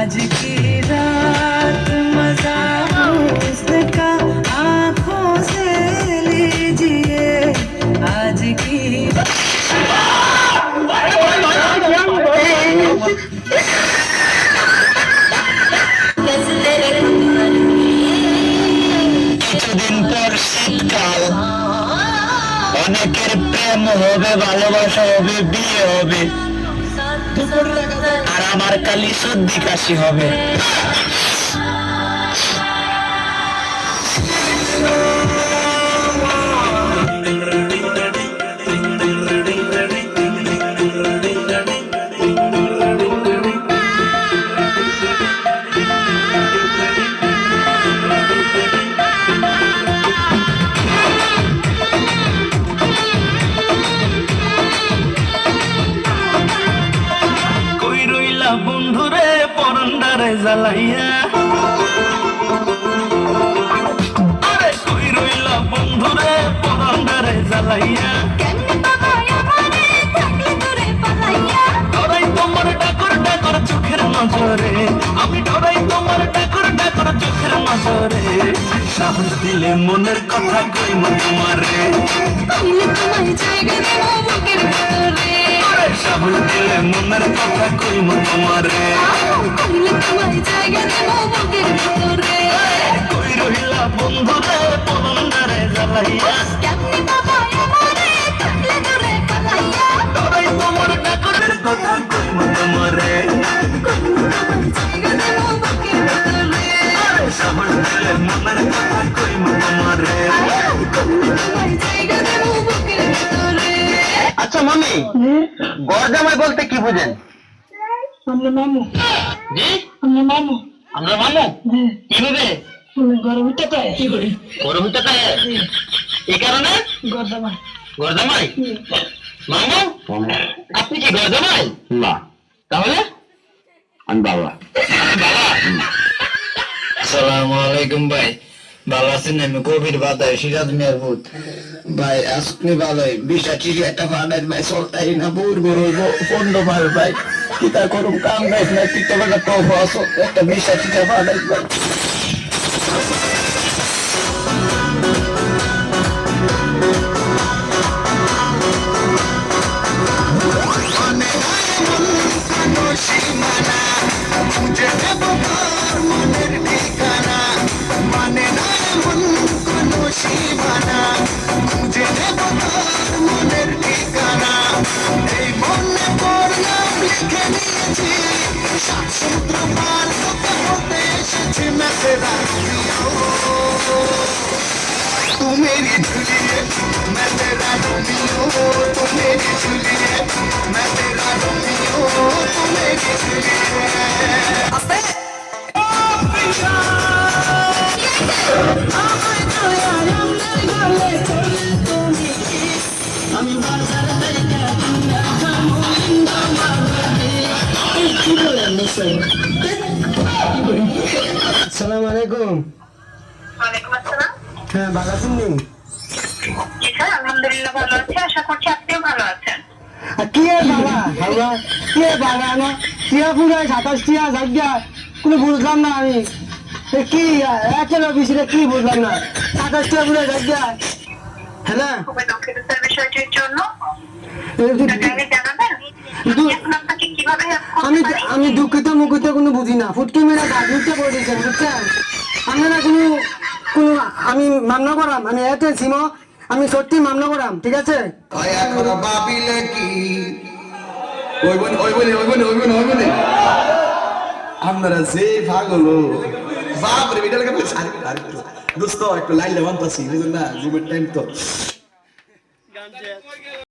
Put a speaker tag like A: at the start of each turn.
A: आज की रात मजा हुस्न का आंखों से लीजिए आज की
B: কিছুদিন পর শীতকাল, অনেকের প্রেম হবে, ভালোবাসা হবে, বিয়ে হবে, আর আমার খালি সর্দি কাশি হবে। বন্ধুরে পরন্দারে জ্বালাইয়া, আরে কই রইলা বন্ধুরে পরন্দারে জ্বালাইয়া, ডরাই তোমার ডাকর ডাকর চোখের নজরে, আমি ডরাই তোমার ডাকর ডাকর চোখের নজরে, সাহস দিলে মনের কথা কইম তোমারে, সাহস দিলে মনের কথা কইম তোমারে, কই রহিলা বন্ধুরে পরন্দারে জ্বালাইয়া, ডরাই তোমার ডাকরের কথা কইম তোমারে, সাহস দিলে মনের কথা কইম তোমারে। আচ্ছা মামি, গরজামাই বলতে কি বুঝেন?
C: আমরা মামু।
B: জি,
C: আমরা মামু।
B: আমরা মামু? কিভাবে?
C: গরম টাকায় কি করি?
B: গরম টাকায় এই কারণে
C: গরজামাই।
B: গরজামাই? মামু আপনি কি গরজামাই? না। তাহলে আমি বাবা। বাবা? আসসালামু আলাইকুম ভাই, ভালো আছেন? আমি কোভিড বাধায় সিরাজ মিয়ার ভূত ভাই। আপনি ভালোই বিষা চিঠি একটা ফাটাই ভাই, চলতাই না বুর বড় পণ্ড ভাই ভাই, কি তা করুম কাম নাই না, টিকটকে তো একটা বিষা চিঠি ফাটাই ভাই। तू मेरी जूलियट मैं तेरा रोमियो, तू मेरी जूलियट मैं तेरा रोमियो, तू मेरी जूलियट।
D: আসসালামু আলাইকুম।
E: ওয়ালাইকুম আসসালাম।
D: হ্যাঁ, ভালো আছেন নি?
E: জি স্যার, আলহামদুলিল্লাহ ভালো আছি, আশা করছি আপনিও ভালো আছেন।
D: কি এর বাবা বাবা, কি এর বাবা না টিয়া পুরাই 27 টিয়া জায়গা কোনো বুঝলাম না আমি। কি একের অফিসে কি বুঝলাম না, 27 টিয়া পুরাই জায়গা। হ্যাঁ,
E: খুবই দুঃখিত স্যার বিষয়টির জন্য। কাইন্ডলি জানাবেন আমি এখন আপনাকে কিভাবে হেল্প
D: আমি
E: করতে পারি?
D: আমি দুঃখিত মুখিত কোনো বুঝি না, ফুটকি মেরা গাড়িতে করে দিয়েছেন বুঝছেন। আপনারা কোনো কোনো আমি মামলা করাম, আমি এতে সিমো আমি সত্যি মামলা করাম, ঠিক আছে?
F: এখন ভাবিলে কি ওই বলে আপনারা যে পাগল বাপরে বেটা লাগে দোস্ত একটু লাইলে বানতাছি বুঝলেন না, ঘুমের টাইম তো।